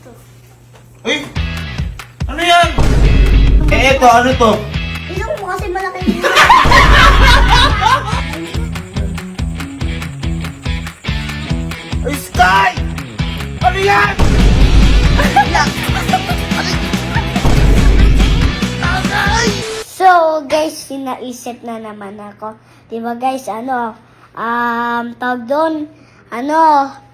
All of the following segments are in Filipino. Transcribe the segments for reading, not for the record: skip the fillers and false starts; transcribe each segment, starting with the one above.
to? Uy! Ano yan? Eto, ano to? Ilong mo kasi malaki yung Ay, Sky! Ano yan? So, guys, sinaisip na naman ako. Diba, guys, tawag doon,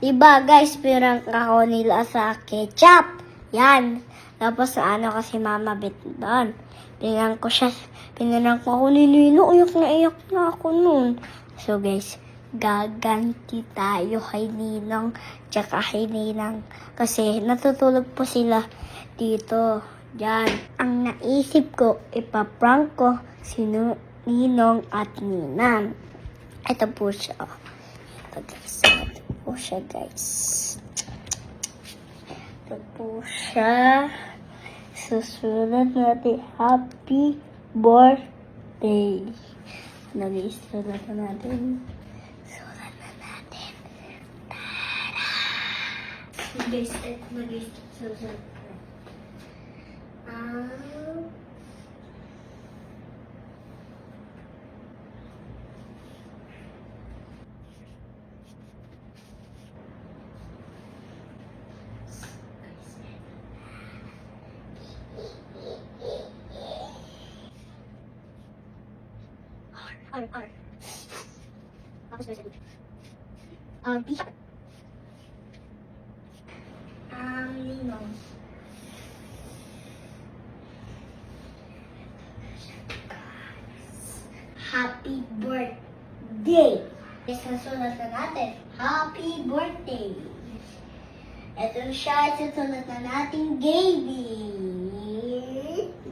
diba, guys, pirang ako nila sa ketchup. Yan. Tapos, kasi mama bit doon. Pinang ko ako ni Nino. Iyak na ako nun. So, guys, gaganti tayo kay Ninong, tsaka kay Ninang. Kasi, natutulog po sila dito. Yan. Ang naisip ko, ipaprank ko si Ninong at Ninang. Ito po siya. Ito po siya, guys. Ito po siya. Susunod natin, happy birthday. Nag-iisulat na natin. Sulat na natin. Tara! Guys, nag-iisulat na. R. Tapos na siya. P. Ninong. Happy birthday! Isusulat na natin. Happy birthday! Ito siya, isusulat na natin, Gaby.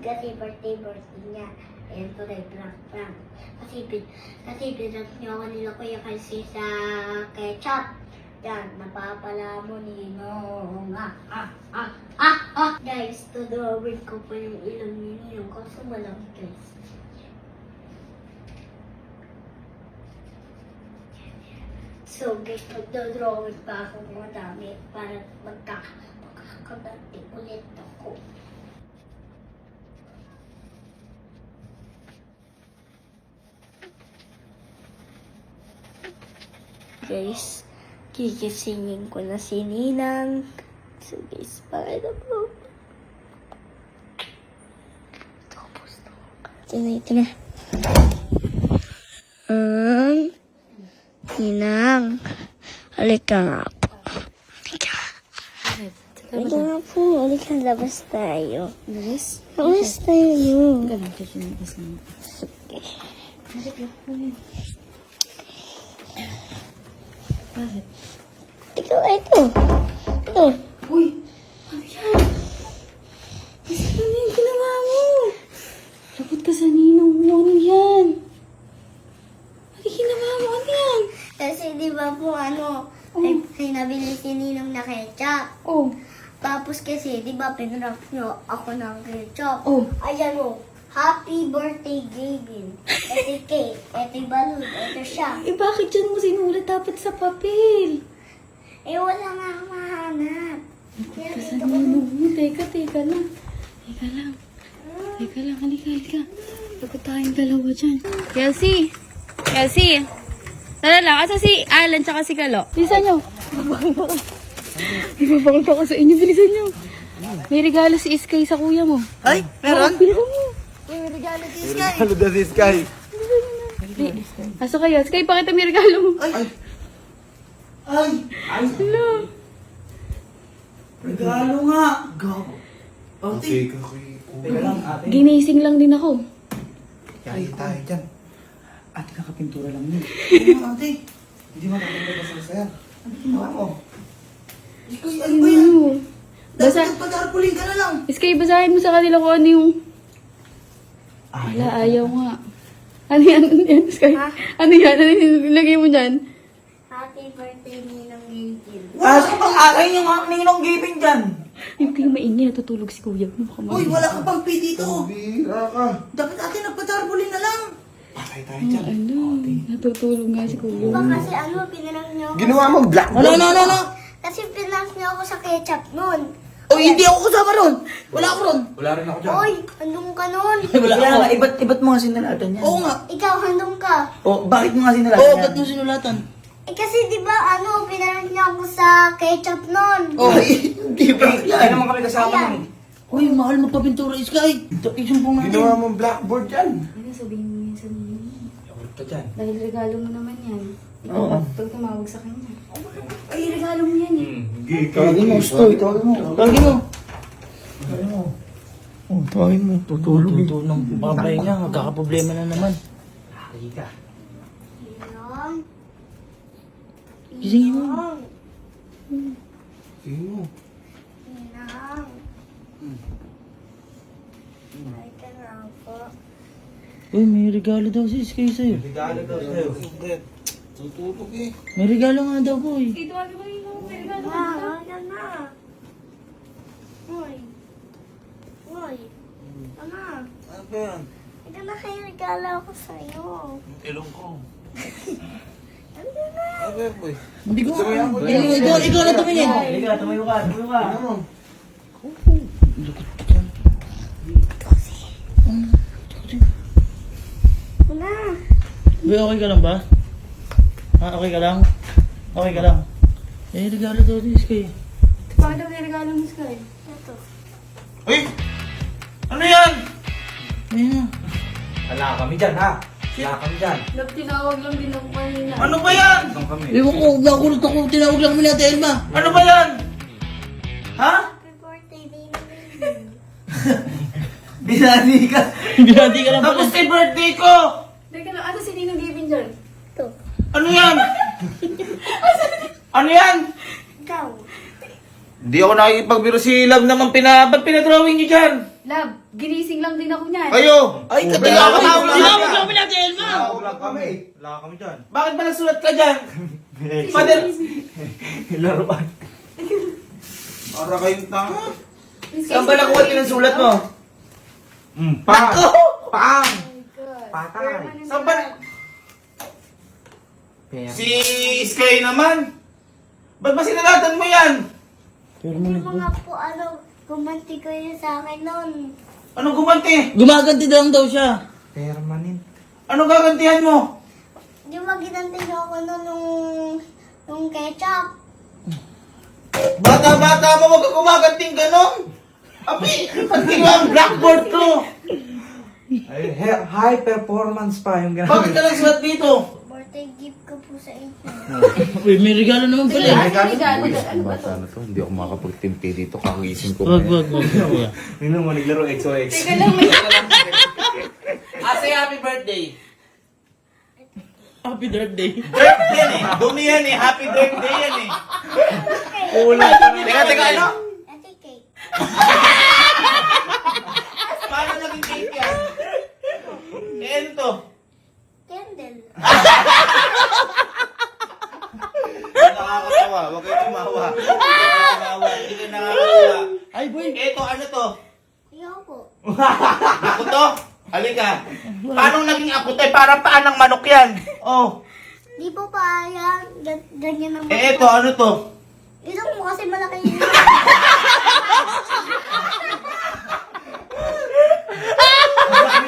Kasi birthday niya. Ayan, tuloy, prank. Kasi pinag niyo ako nila kuya kasi sa ketchup. Yan, napapala mo Ninong. Guys, tudrawin ko pa yung ilong ni Ninong kasi malaki, guys. So, guys, magdodrawing pa ako ng madami para magkakaganti ulit ako. Guys, kikisingin ko na si Ninang. So, guys, pakita po. Ito na. Ninang, halika nga po. Halika nga po. Halika, labas tayo. Labas? Labas tayo. Sige. Bakit? Ito. Uy! Ano yan? Ano yung ginawa mo? Lagot ka sa Ninong mo. Ano yan? Ano ginawa mo? Ano yan? Kasi di ba po ay nabili si Ninong na ketchup. Oh. Tapos kasi di ba pinrank nyo ako ng ketchup. Oh. Ayan happy birthday, Gavin. Ito cake, ito balloon, ito siya. Eh bakit dyan mo sinulat dapat sa papel? Eh wala nga akong mahanap. Kaya Ka sa dito ko Ninong mo. Teka lang. Halika. Lagot tayong dalawa dyan. Kelsey! Tara lang. Asa si Alan tsaka si Kalo? Bilisan nyo. Ibabang pa ko sa inyo. Bilisan nyo. May regalo si Iskay sa kuya mo. Ay, meron? Bilisan mo. may regalo si Sky. Ano daw si Sky? Asa kayo? Sky, pakita may regalo mo. Ay! Hello. Regalo nga! Gago. Ate. Teka lang, ate. Ginising lang din ako. Kaya tayo dyan. Ate, kakapintura lang yun. Oo, ate. Hindi makakita ka sa saya. Ano ginawa mo? Sky, ano ba yan? Basa. Dapat nagpatarpulin ka na lang. Sky, basahin mo sa kanila kung ano yung... Wala, ayaw nga. Ano yan, Sky? Ha? Ano yan? Ano yung nilagay mo dyan? Happy birthday, Ninong Gavin. Wala ka pang akin yung Ninong giving dyan. Yung kayo maingay, natutulog si kuya. Uy, wala ka pang pay dito. Bira ka. Dapat ate nagpatarpulin na lang. Patay tayo dyan. Ano? Natutulog nga si kuya. Diba kasi pinrank nyo ako. Ginawa mong black No. Kasi pinrank nyo ako sa ketchup nun. hindi ako kasama ron. Wala ako ron. Wala rin ako dyan. Hoy, handong ka nun. Wala Kaya ako. nga, iba't mo nga sinulatan yan. Oo nga. Ikaw, handong ka. Bakit mo nga sinulatan Oo, yan? ba't mo sinulatan? Eh kasi di ba pinarang niya ako sa ketchup nun. Oh, hindi ba Hindi yan? naman kami kasama Ayan. nun. Uy, mahal magpapintura, Sky. Isumpong natin. Ginawa mong blackboard dyan. Ano, sabihin mo yan sa ninyo. Yakult ka dyan. Dahil regalo mo naman yan. Ikaw Oo. pag tumawag sa kanya. Ay, regalo mo yan eh. Hindi Tawagin mo, Stoy. Tawagin mo. Tawagin mo. Tawagin mo. Oh, tawagin mo. Tutulog eh. Tutulong. Babay niya, magkakaproblema na naman. Halika. Yan. Gisingin mo. Yan. Tingin mo. Yan. Ay, ka na ako. Uy, may regalo daw si Sky sa'yo. Regalo daw sa'yo. Hindi. Tutulog eh. May regalo nga daw, boy. Ma, ka na. Hoy. Hoy. Ama. Ano ba yan? Ika na kayo regalo ako sa'yo. Ilong ko. Ano na? Ano ba yan, boy? Hindi ko. Sabayan ko Ikaw na tumingin. Halika, tumayo ka. Tumayo ka. Ano? Una. Boy, okay ka lang ba? Ha, okay ka lang? Okay ka lang? Eh, regalo daw ni Sky. Paano daw regalo mo, Sky? Ito. Uy! Ano yan? Ayun na. Wala kami dyan, ha? Wala kami dyan. Love, tinawag lang din ako kanina. Ano ba yan? Itong kami. Ewan ko, nakulot ako. Tinawag lang kami natin, Elma. Ano ba yan? Ha? Happy birthday, baby. Binati ka. Binati ka lang pala. Tapos kay birthday ko! Teka lang, ano si Ninong Gavin dyan? Ito. Ano yan? Ano yan? Ikaw. Hindi ako nakikipagbiro si Love naman ba't pinadrawing niyo dyan? Love, ginising lang din ako niyan. Kayo! Ay, Wala tinawag kami. lang kami natin, Elma. Wala kami. Wala kami dyan. Bakit ba nagsulat ka dyan? Father! Laruan. Para kayong tanga. Saan ba nakuha pinasulat mo? Pang! Pang! Good. Patay. Saan ba? Si Sky naman. Ba't ba sinalatan mo yan? Pero Hindi mo mga po, gumanti ko yun sa akin nun. Anong gumanti? gumaganti lang daw siya. Permanent. Anong gagantihan mo? Di ba ginanti niyo ako nun nung ketchup? Bata-bata mo, wag ka gumaganting ganon. Abi, pati ang blackboard ko. Ay, high performance pa yung Bakit ka nagsulat dito? Birthday gift ko po sa inyo. Uy, may regalo naman pala. eh. Regalo dyan, ano ba to? Bata na to, hindi ako makapagtimpi dito, kakagising ko. Wag. Kuya. Nino mo, naglaro XOX. Teka lang, may... Say happy birthday. Happy birthday. Birthday yan eh. Dumi yan eh. Happy birthday yan eh. Teka, ano? Ate cake. Paano naging cake yan? Eh, ano to? Candle. Nakakatawa. Huwag kayo tumawa. Hindi kayo nakakatawa. Ay, boy. Eto, ano to? Ayaw po. Ako to? Halika. Paano naging ako to? Parang paan ng manok yan. Oh. Di po pa yan. Ganyan naman Eh, eto, ano to? Ilong mo kasi malaki yun.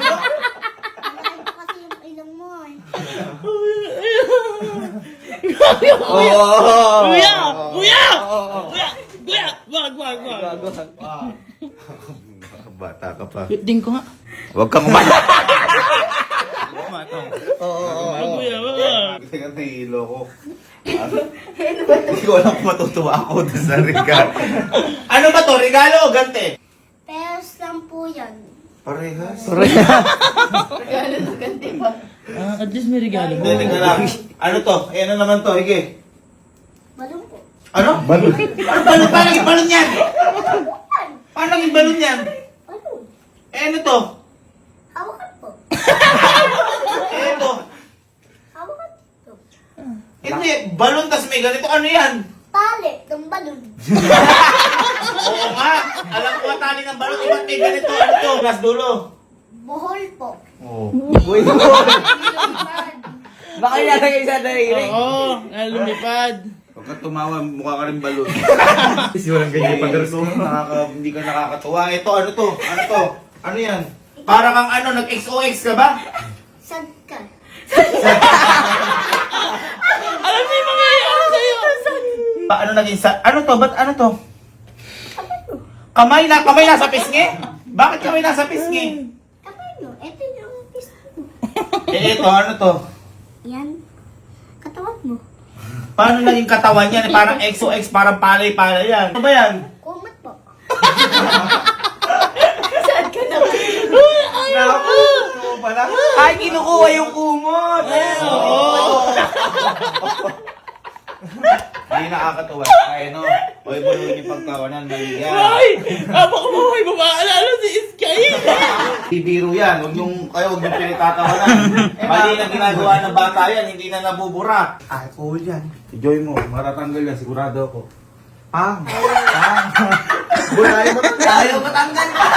Malaki po kasi yung ilong mo eh. Oh. Kuya! Kuya! Kuya! Wag. Bata ka pa. Ding ko nga. Huwag kang umalat. Wag, kuya, wag. Teka, nahihilo ko. Hindi ko alam kung matutuwa ako doon sa regalo. Ano ba to? Regalo o gante? Pears lang po yan. Parehas. Regalo na ganti pa. At least may regalo mo. Hindi, tingnan lang. Ano to? Eh, ano naman to? Hige. Balong po. Ano? Balon. Ano balon? Paano naging balon yan? Paano naging balon yan? Balong. Eh, ano to? Hawakan po. Eh, ito. Hawakan po. Hindi, balon tas may ganito. Ano yan? Tali ng balon. Oo nga. Alam ko nga tali ng balon. Iba't may ganito. Ano to? Last dulo. Bohol po. Baka nilagay sa daliri. Oo, lumipad. Huwag ka tumawa, mukha ka rin balon. Kasi walang ganyan pag-garso. Hindi ka nakakatuwa. Ito, ano to? Ano to? Ano yan? Para kang ano, nag-XOX ka ba? Sad ka. Alam mo yung mga ano sa'yo. Ano naging ano to? Ba't ano to? Kamay nasa pisngi? Bakit kamay nasa pisngi? Kapay mo, eto yung pisto mo. Ito, ano to? Yan. Katawan mo. Paano naging katawan yan? Parang XOX, parang palay-palay yan. Ano ba yan? Kumat po. Ay, kinukuha yung kumot! Hindi nakakatuwa. Ay, no. Huwag mo yung pagkawanan. Mali yan. Ay! Baka mo may mapaalala si Sky. Bibiro yan. Huwag yung pinagtatawanan. Mali na ginagawa ng bata yan. Hindi na nabubura. Alcohol yan. Enjoy mo. Matatanggal yan. Sigurado ako. Pang! Pang! Boy, ayaw matanggal. Ayaw matanggal ka!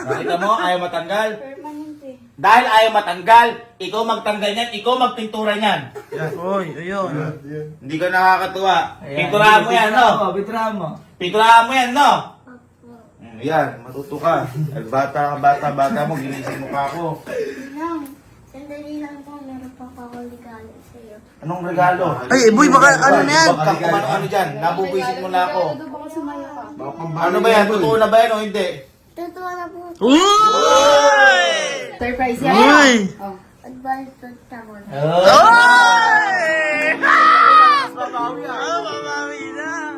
Nakita mo? Ayaw matanggal? Permanente. Dahil ayaw matanggal, ikaw magtanggal yan, ikaw magpintura niyan. Oy, ayun. Hindi ka nakakatuwa. Pinturahan mo yan, no? Pinturahan mo. Pinturahan mo yan, no? Opo. Yan, matuto ka. Bata mo, ginising mo pa ako. Lang. Sandali lang po, meron pa ako regalo sa'yo. Anong regalo? Ay, boy, baka ano na yan? Baka kung ano dyan, nabubuisit mo na ako. Ito baka sumaya ka. Ano ba yan? Totoo na ba yan o hindi? Totoo na po. Uy! Surprise yan. Uy! Oh. Advaltod tamo na. Oy! Babawi Babawi na.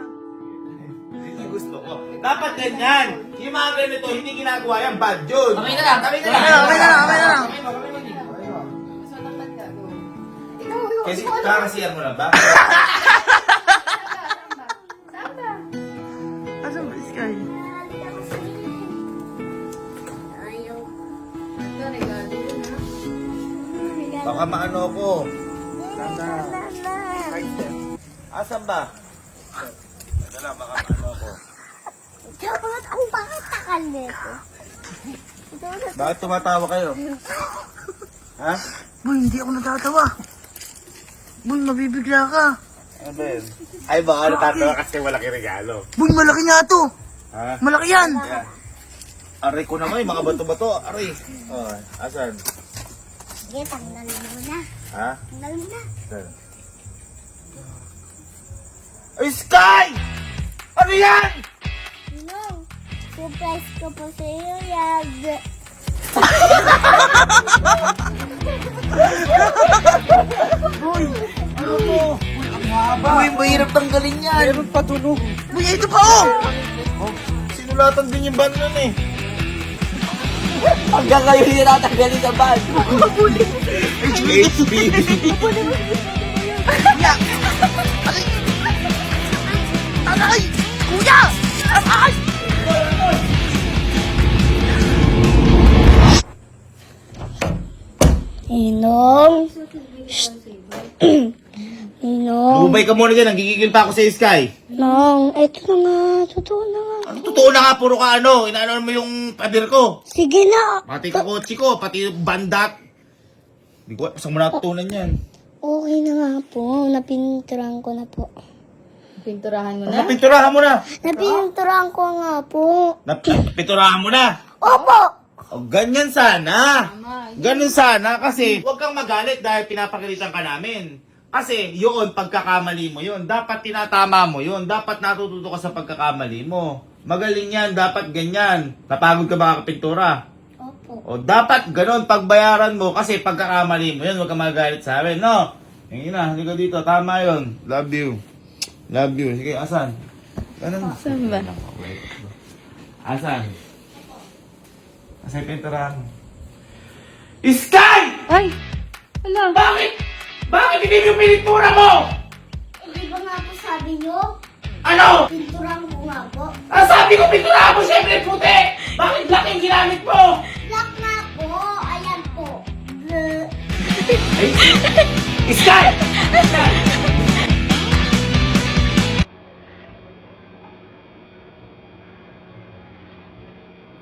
Hindi gusto ko. Dapat ganyan. Yung mga ganito, hindi ginagawa yan, bad yun. Okay na lang. Okay na. Mas matangkad ka. Go. Kasi kakasiyan mo lang ba? Asan ba Sky? Ayaw. Ito, regalo yun, ha? Baka maano ko. Nana. Asan ba? Teka lang, baka maano ko. Bakit ang pakatakan nito? Bakit tumatawa kayo? Ha? Boy, hindi ako natatawa. Boy, mabibigla ka. Ano ba yun? Ay, baka natatawa kasi malaki regalo. Boy, malaki nga to. Ha? Malaki yan. Yan. Aray ko naman, mga bato-bato. Aray. Oh, asan? Sige, tanggalin mo na. Ha? Tanggalin mo na. Asan? Ay, Sky! Ano yan? No. Surprise ko po sa iyo, Yag. Boy, ano to? Boy, mahirap tanggalin yan. Meron pa tunog. Boy, ito pa oh! Sinulatan din yung ban nun eh. Hanggang ngayon hindi natanggalin sa bag. HB. Kuya! Aray! Aray! Kuya! Aray! Inom. Inom. Bumay ka muna dyan, nanggigigil pa ako sa Sky. Nong, eto na nga. Totoo na nga. Ano, totoo na nga, puro ka ano, inaano mo yung pader ko. Sige na. Pati kakotsi ko, pati yung bandat. Hindi ko, saan mo natutunan yan? Okay na nga po. Napinturan ko na po. Pinturahan mo na. Napinturahan mo na. Napinturan ko nga po. Napinturahan mo na. Opo. O, ganyan sana. Ganun sana kasi huwag kang magalit dahil pinapagalitan ka namin. Kasi yun, pagkakamali mo yun. Dapat tinatama mo yun. Dapat natututo ka sa pagkakamali mo. Magaling yan, dapat ganyan. Napagod ka ba kakapintura? Opo. O dapat ganun, pagbayaran mo kasi pagkakamali mo yun. Huwag kang magalit sa amin, no? Yung ina, hindi ka dito. Tama yun. Love you. Love you. Sige, asan? Ganun. Saan ba? Asan? Asan yung pinturahan mo? Sky! Ay! Ala. Bakit? Bakit hindi yung pinintura mo? Di ba nga po sabi nyo? Ano? Pinturan ko nga po. Ang sabi ko pinturahan mo siyempre puti! Bakit black yung ginamit mo? Black nga po. Ayan po. Bleh. Sky! Sky!